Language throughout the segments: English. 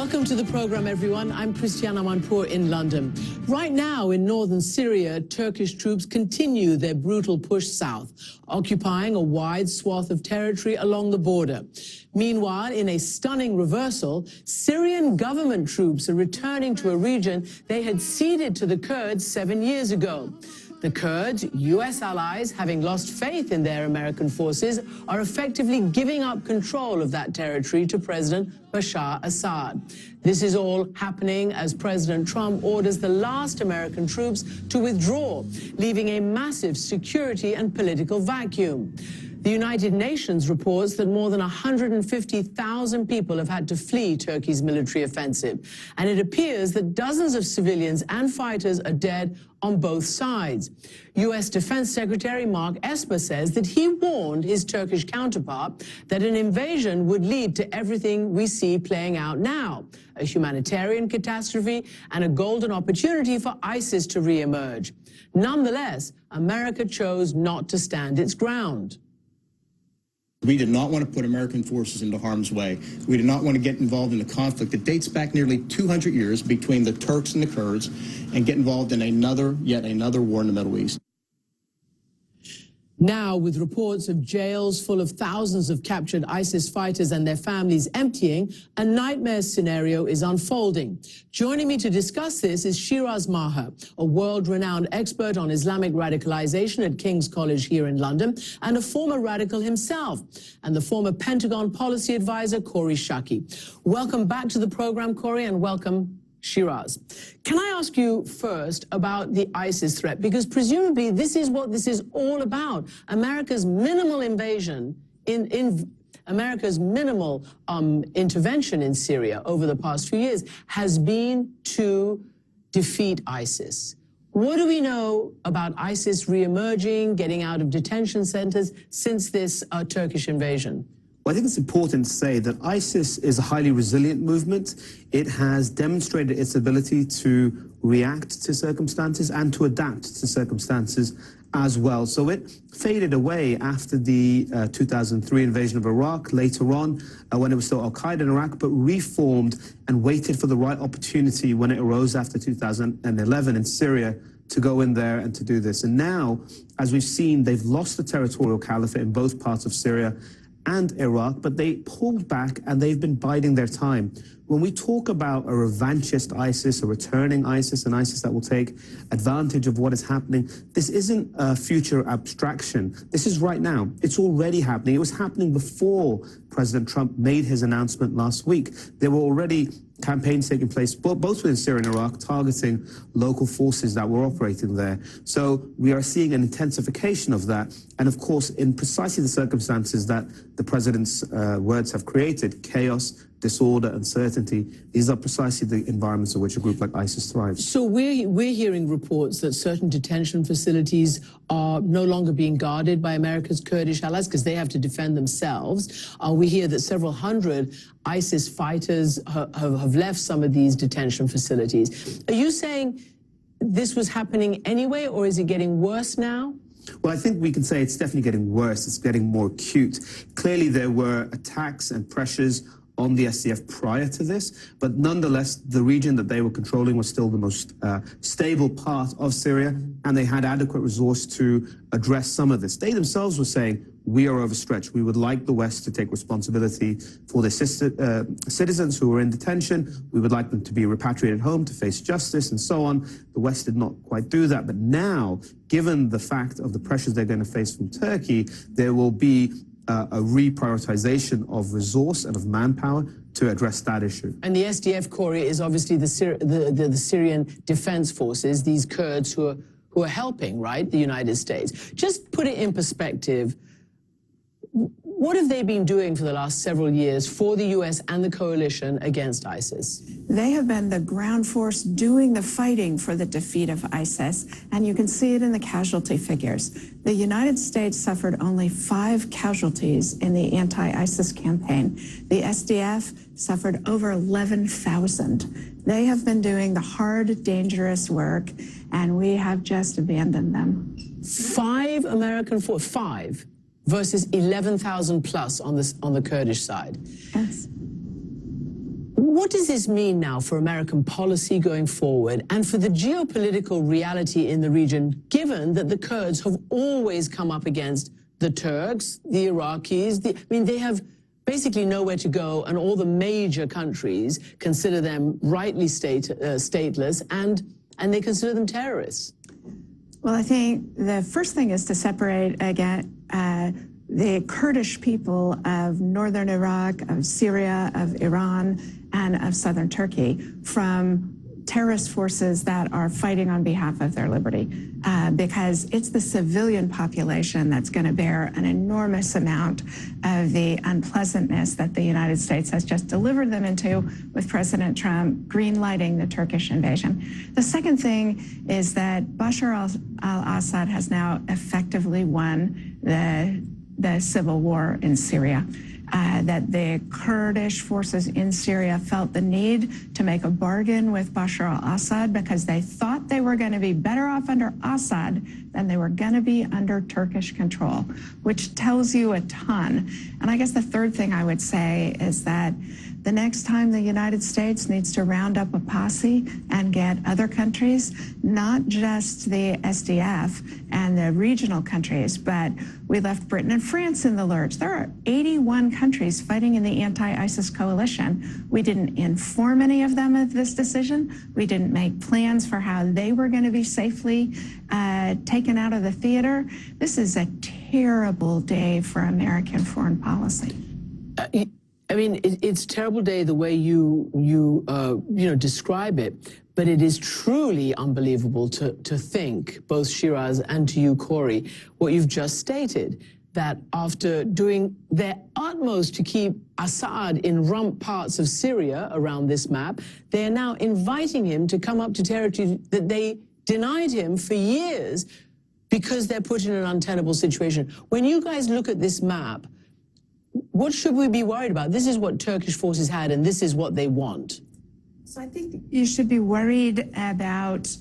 Welcome to the program, everyone. I'm Amanpour in London. Right now in northern Syria, Turkish troops continue their brutal push south, occupying a wide swath of territory along the border. Meanwhile, in a stunning reversal, Syrian government troops are returning to a region they had ceded to the Kurds 7 years ago. The Kurds, U.S. allies, having lost faith in their American forces, are effectively giving up control of that territory to President Bashar Assad. This is all happening as President Trump orders the last American troops to withdraw, leaving a massive security and political vacuum. The United Nations reports that more than 150,000 people have had to flee Turkey's military offensive, and it appears that dozens of civilians and fighters are dead on both sides. U.S. Defense Secretary Mark Esper says that he warned his Turkish counterpart that an invasion would lead to everything we see playing out now, a humanitarian catastrophe and a golden opportunity for ISIS to re-emerge. Nonetheless, America chose not to stand its ground. We did not want to put American forces into harm's way. We did not want to get involved in a conflict that dates back nearly 200 years between the Turks and the Kurds and get involved in yet another war in the Middle East. Now, with reports of jails full of thousands of captured ISIS fighters and their families emptying, a nightmare scenario is unfolding. Joining me to discuss this is Shiraz Maher, a world-renowned expert on Islamic radicalization at King's College here in London, and a former radical himself, and the former Pentagon policy advisor, Kori Schake. Welcome back to the program, Kori, and welcome, Shiraz. Can I ask you first about the ISIS threat? Because presumably this is what this is all about. America's minimal invasion, America's minimal intervention in Syria over the past few years has been to defeat ISIS. What do we know about ISIS re-emerging, getting out of detention centers since this Turkish invasion? Well, I think it's important to say that ISIS is a highly resilient movement. It has demonstrated its ability to react to circumstances and to adapt to circumstances as well. So it faded away after the 2003 invasion of Iraq, later on when it was still Al-Qaeda in Iraq, but reformed and waited for the right opportunity when it arose after 2011 in Syria to go in there and to do this. And now, as we've seen, they've lost the territorial caliphate in both parts of Syria and Iraq, but they pulled back and they've been biding their time. When we talk about a revanchist ISIS, a returning ISIS, an ISIS that will take advantage of what is happening, this isn't a future abstraction. This is right now. It's already happening. It was happening before President Trump made his announcement last week. There were already campaigns taking place, both within Syria and Iraq, targeting local forces that were operating there. So we are seeing an intensification of that. And of course, in precisely the circumstances that the president's words have created, chaos, disorder, uncertainty, these are precisely the environments in which a group like ISIS thrives. So we're hearing reports that certain detention facilities are no longer being guarded by America's Kurdish allies because they have to defend themselves. We hear that several hundred ISIS fighters have left some of these detention facilities. Are you saying this was happening anyway, or is it getting worse now? Well, I think we can say it's definitely getting worse. It's getting more acute. Clearly, there were attacks and pressures on the SDF prior to this, but nonetheless, the region that they were controlling was still the most stable part of Syria, and they had adequate resource to address some of this. They themselves were saying, we are overstretched. We would like the West to take responsibility for their citizens who are in detention. We would like them to be repatriated home to face justice and so on. The West did not quite do that. But now, given the fact of the pressures they're going to face from Turkey, there will be a reprioritization of resource and of manpower to address that issue. And the SDF, Kori, is obviously the Syrian Defense Forces, these Kurds who are helping, right, the United States. Just put it in perspective. What have they been doing for the last several years for the U.S. and the coalition against ISIS? They have been the ground force doing the fighting for the defeat of ISIS, and you can see it in the casualty figures. The United States suffered only 5 casualties in the anti-ISIS campaign. The SDF suffered over 11,000. They have been doing the hard, dangerous work, and we have just abandoned them. 5 American forces, 5? Versus 11,000 plus on the Kurdish side. Yes. What does this mean now for American policy going forward and for the geopolitical reality in the region, given that the Kurds have always come up against the Turks, the Iraqis? I mean, they have basically nowhere to go, and all the major countries consider them rightly stateless, and they consider them terrorists. Well, I think the first thing is to separate, again, the Kurdish people of northern Iraq, of Syria, of Iran, and of southern Turkey from terrorist forces that are fighting on behalf of their liberty, because it's the civilian population that's going to bear an enormous amount of the unpleasantness that the United States has just delivered them into with President Trump greenlighting the Turkish invasion. The second thing is that Bashar al-Assad has now effectively won the civil war in Syria. That the Kurdish forces in Syria felt the need to make a bargain with Bashar al-Assad because they thought they were going to be better off under Assad than they were going to be under Turkish control, which tells you a ton. And I guess the third thing I would say is that the next time the United States needs to round up a posse and get other countries, not just the SDF and the regional countries, but we left Britain and France in the lurch. There are 81 countries fighting in the anti-ISIS coalition. We didn't inform any of them of this decision. We didn't make plans for how they were going to be safely taken out of the theater. This is a terrible day for American foreign policy. I mean, it's a terrible day the way you describe it, but it is truly unbelievable to think, both Shiraz and to you, Corey, what you've just stated, that after doing their utmost to keep Assad in rump parts of Syria around this map, they are now inviting him to come up to territory that they denied him for years because they're put in an untenable situation. When you guys look at this map, what should we be worried about? This is what Turkish forces had, and this is what they want. So I think you should be worried about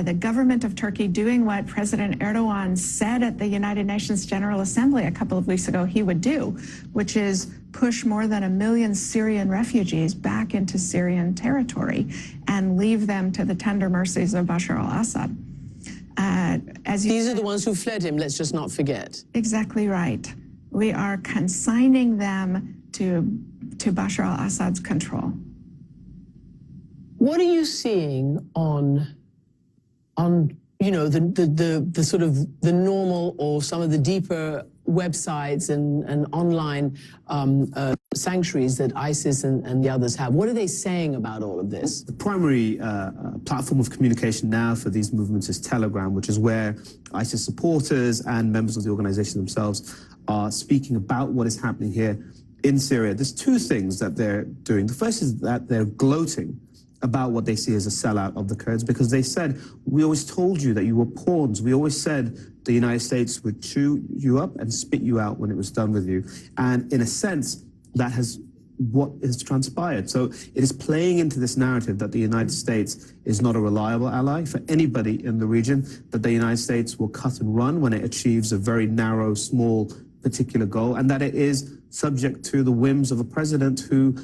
the government of Turkey doing what President Erdogan said at the United Nations General Assembly a couple of weeks ago he would do, which is push more than 1 million Syrian refugees back into Syrian territory and leave them to the tender mercies of Bashar al-Assad. These are the ones who fled him, let's just not forget. Exactly right. We are consigning them to Bashar al-Assad's control. What are you seeing on the sort of the normal or some of the deeper websites and online sanctuaries that ISIS and the others have? What are they saying about all of this? The primary platform of communication now for these movements is Telegram, which is where ISIS supporters and members of the organization themselves are speaking about what is happening here in Syria. There's two things that they're doing. The first is that they're gloating about what they see as a sellout of the Kurds, because they said, we always told you that you were pawns. We always said the United States would chew you up and spit you out when it was done with you. And in a sense, that has what has transpired. So it is playing into this narrative that the United States is not a reliable ally for anybody in the region, that the United States will cut and run when it achieves a very narrow, small, particular goal, and that it is subject to the whims of a president who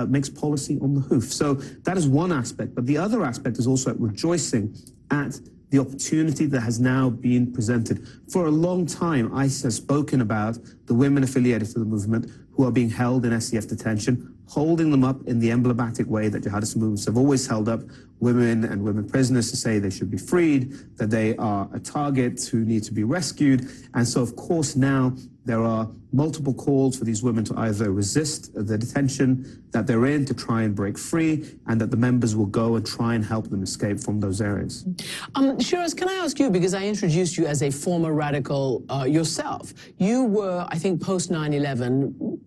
makes policy on the hoof. So that is one aspect. But the other aspect is also rejoicing at the opportunity that has now been presented. For a long time, ISIS has spoken about the women affiliated to the movement who are being held in SCF detention, holding them up in the emblematic way that jihadist movements have always held up women and women prisoners to say they should be freed, that they are a target who need to be rescued. And so, of course, now there are multiple calls for these women to either resist the detention that they're in, to try and break free, and that the members will go and try and help them escape from those areas. Shiraz, can I ask you, because I introduced you as a former radical yourself, you were, I think, post 9/11,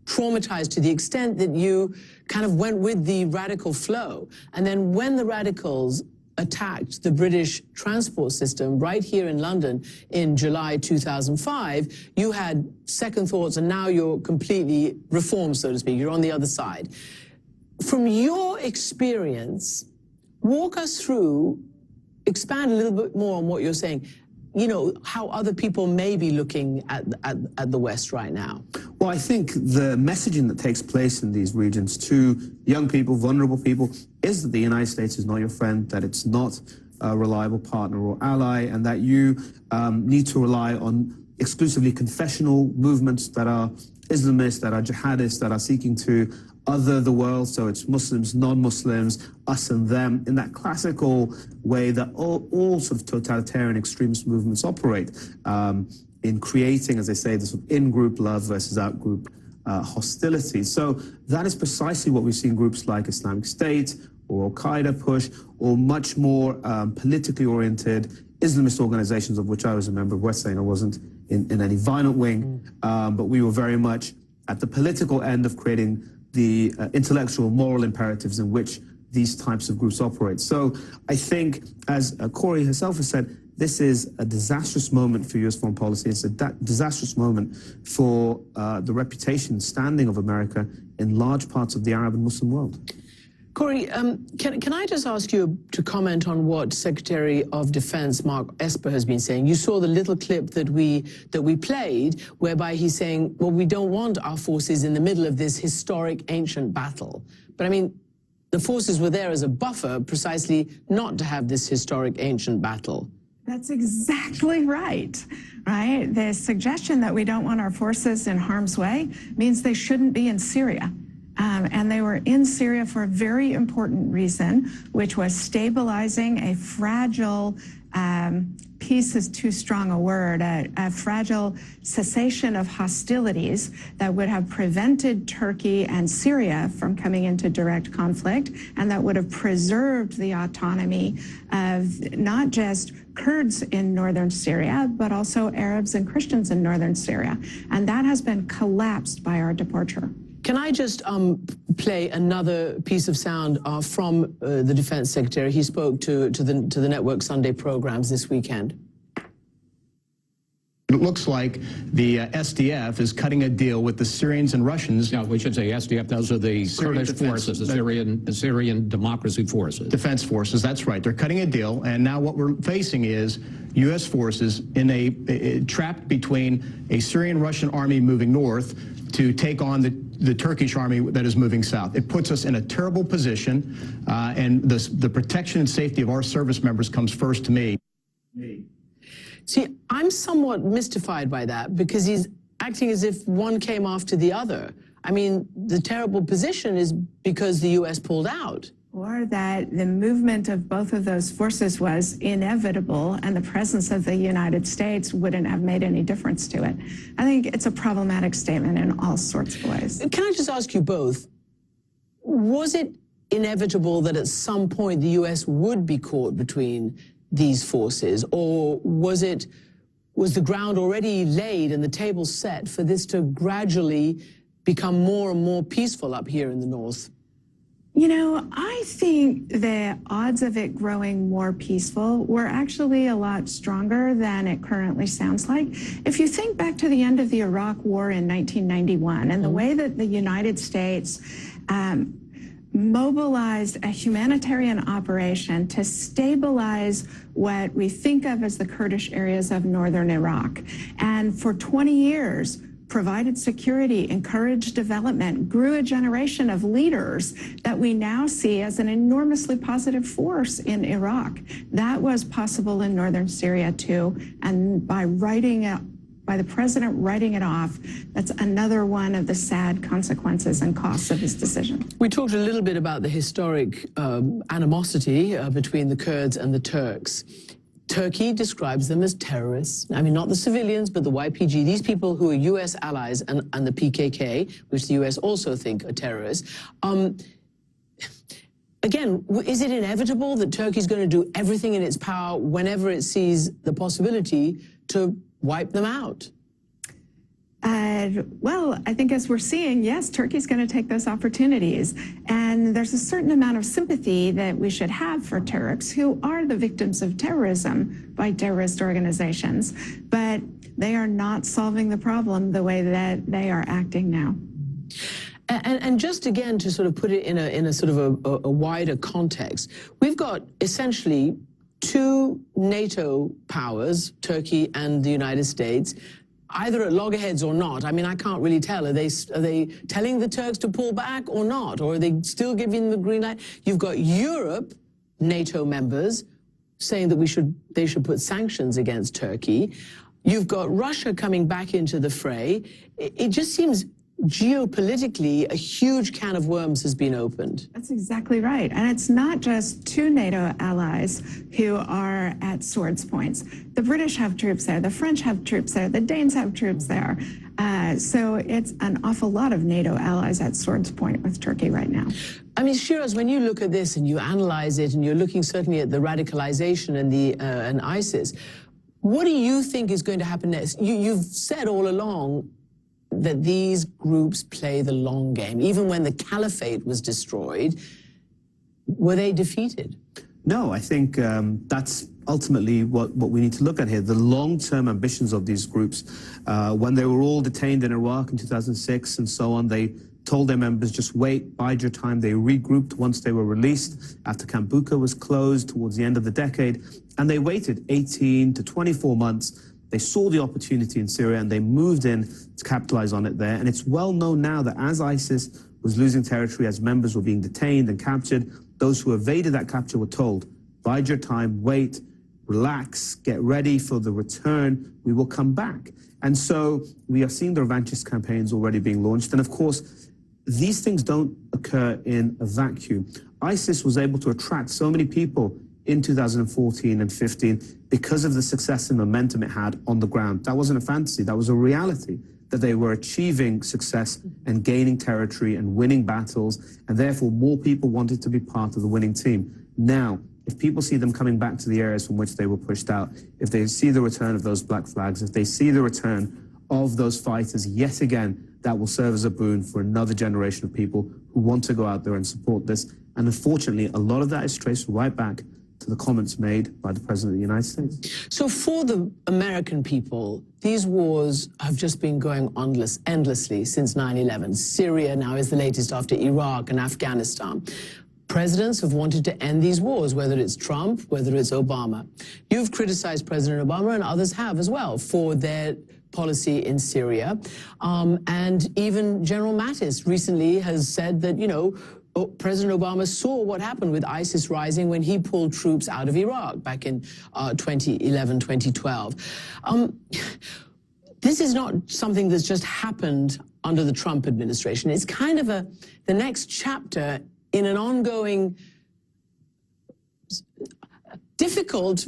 traumatized to the extent that you kind of went with the radical flow. And then when the radicals attacked the British transport system right here in London in July 2005, you had second thoughts, and now you're completely reformed, so to speak. You're on the other side. From your experience, walk us through, expand a little bit more on what you're saying. you know, how other people may be looking at the West right now? Well, I think the messaging that takes place in these regions to young people, vulnerable people, is that the United States is not your friend, that it's not a reliable partner or ally, and that you need to rely on exclusively confessional movements that are Islamists, that are jihadists, that are seeking to other the world. So it's Muslims, non-Muslims, us and them, in that classical way that all sort of totalitarian extremist movements operate, in creating, as they say, this sort of in-group love versus out-group hostility. So that is precisely what we've seen groups like Islamic State or Al-Qaeda push, or much more politically oriented Islamist organizations, of which I was a member of. West saying I wasn't in any violent wing, but we were very much at the political end of creating the intellectual, moral imperatives in which these types of groups operate. So I think, as Corey herself has said, this is a disastrous moment for U.S. foreign policy. It's a disastrous moment for the reputation, standing of America in large parts of the Arab and Muslim world. Corey, can I just ask you to comment on what Secretary of Defense Mark Esper has been saying? You saw the little clip that we played, whereby he's saying, well, we don't want our forces in the middle of this historic ancient battle. But I mean, the forces were there as a buffer, precisely not to have this historic ancient battle. That's exactly right, right? The suggestion that we don't want our forces in harm's way means they shouldn't be in Syria. And they were in Syria for a very important reason, which was stabilizing a fragile, peace is too strong a word, a fragile cessation of hostilities that would have prevented Turkey and Syria from coming into direct conflict, and that would have preserved the autonomy of not just Kurds in northern Syria, but also Arabs and Christians in northern Syria. And that has been collapsed by our departure. Can I just play another piece of sound from the Defense Secretary? He spoke to the Network Sunday programs this weekend. It looks like the SDF is cutting a deal with the Syrians and Russians. No, we should say SDF. Those are the Kurdish forces, the Syrian Democracy Forces. Defense forces, that's right. They're cutting a deal, and now what we're facing is U.S. forces in trapped between a Syrian-Russian army moving north to take on the Turkish army that is moving south. It puts us in a terrible position, and the protection and safety of our service members comes first to me. See, I'm somewhat mystified by that, because he's acting as if one came after the other. I mean, the terrible position is because the U.S. pulled out. Or that the movement of both of those forces was inevitable, and the presence of the United States wouldn't have made any difference to it. I think it's a problematic statement in all sorts of ways. Can I just ask you both, was it inevitable that at some point the U.S. would be caught between these forces, or was the ground already laid and the table set for this to gradually become more and more peaceful up here in the north? You know, I think the odds of it growing more peaceful were actually a lot stronger than it currently sounds like. If you think back to the end of the Iraq War in 1991 and the way that the United States mobilized a humanitarian operation to stabilize what we think of as the Kurdish areas of northern Iraq, and for 20 years, provided security, encouraged development, grew a generation of leaders that we now see as an enormously positive force in Iraq. That was possible in northern Syria too, and by the president writing it off, that's another one of the sad consequences and costs of his decision. We talked a little bit about the historic animosity between the Kurds and the Turks. Turkey describes them as terrorists. I mean, not the civilians, but the YPG, these people who are U.S. allies, and the PKK, which the U.S. also think are terrorists. Again, is it inevitable that Turkey's going to do everything in its power whenever it sees the possibility to wipe them out? Well, I think as we're seeing, yes, Turkey's going to take those opportunities. And there's a certain amount of sympathy that we should have for Turks, who are the victims of terrorism by terrorist organizations. But they are not solving the problem the way that they are acting now. And just again, to sort of put it in a sort of a wider context, we've got essentially two NATO powers, Turkey and the United States, either at loggerheads or not. I mean, I can't really tell. Are they telling the Turks to pull back or not? Or are they still giving the green light? You've got Europe, NATO members, saying that they should put sanctions against Turkey. You've got Russia coming back into the fray. It just seems geopolitically a huge can of worms has been opened. That's exactly right. And it's not just two NATO allies who are at swords points. The British have troops there, the French have troops there, the Danes have troops there. So it's an awful lot of NATO allies at swords point with Turkey right now. I mean, Shiraz, when you look at this and you analyze it, and you're looking certainly at the radicalization and ISIS, what do you think is going to happen next? You've said all along that these groups play the long game. Even when the caliphate was destroyed, were they defeated? No, I think that's ultimately what we need to look at here. The long-term ambitions of these groups. When they were all detained in Iraq in 2006 and so on, they told their members, just wait, bide your time. They regrouped once they were released after Camp Bucca was closed towards the end of the decade. And they waited 18 to 24 months. They saw the opportunity in Syria and they moved in to capitalize on it there. And it's well known now that as ISIS was losing territory, as members were being detained and captured, those who evaded that capture were told, bide your time, wait, relax, get ready for the return, we will come back. And so we are seeing the revanchist campaigns already being launched. And of course, these things don't occur in a vacuum. ISIS was able to attract so many people in 2014 and 15 because of the success and momentum it had on the ground. That wasn't a fantasy, that was a reality, that they were achieving success and gaining territory and winning battles, and therefore more people wanted to be part of the winning team. Now, if people see them coming back to the areas from which they were pushed out, if they see the return of those black flags, if they see the return of those fighters yet again, that will serve as a boon for another generation of people who want to go out there and support this. And unfortunately, a lot of that is traced right back to the comments made by the President of the United States. So for the American people, these wars have just been going on endlessly since 9/11. Syria now is the latest after Iraq and Afghanistan. Presidents have wanted to end these wars, whether it's Trump, whether it's Obama. You've criticized President Obama, and others have as well, for their policy in Syria. And even General Mattis recently has said that, you know, President Obama saw what happened with ISIS rising when he pulled troops out of Iraq back in 2011, 2012. This is not something that's just happened under the Trump administration. It's kind of the next chapter in an ongoing, difficult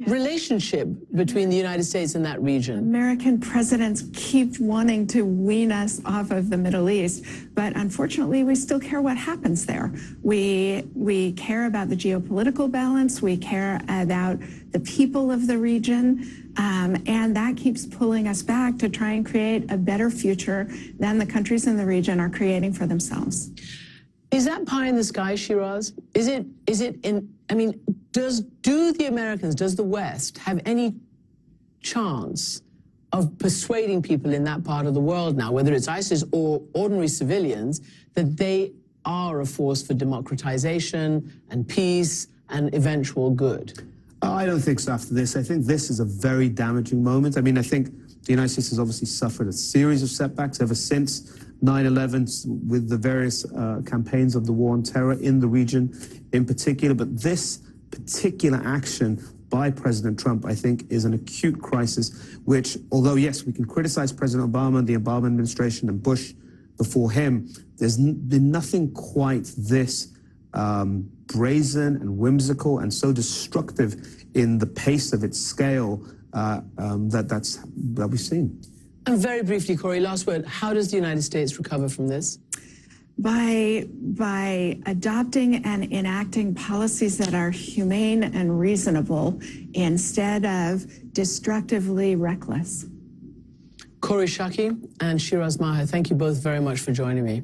relationship between the United States and that region. American presidents keep wanting to wean us off of the Middle East, but unfortunately, we still care what happens there. We care about the geopolitical balance, we care about the people of the region, and that keeps pulling us back to try and create a better future than the countries in the region are creating for themselves. Is that pie in the sky, Shiraz? Is it in, I mean, do the Americans, does the West have any chance of persuading people in that part of the world now, whether it's ISIS or ordinary civilians, that they are a force for democratization and peace and eventual good? I don't think so after this. I think this is a very damaging moment. I mean, I think the United States has obviously suffered a series of setbacks ever since 9/11 with the various campaigns of the war on terror in the region in particular. But this particular action by President Trump, I think, is an acute crisis, which, although, yes, we can criticize President Obama, the Obama administration, and Bush before him, there's been nothing quite this brazen and whimsical and so destructive in the pace of its scale that we've seen. And very briefly, Corey, last word, how does the United States recover from this? By adopting and enacting policies that are humane and reasonable instead of destructively reckless. Corey Shaki and Shiraz Maher, thank you both very much for joining me.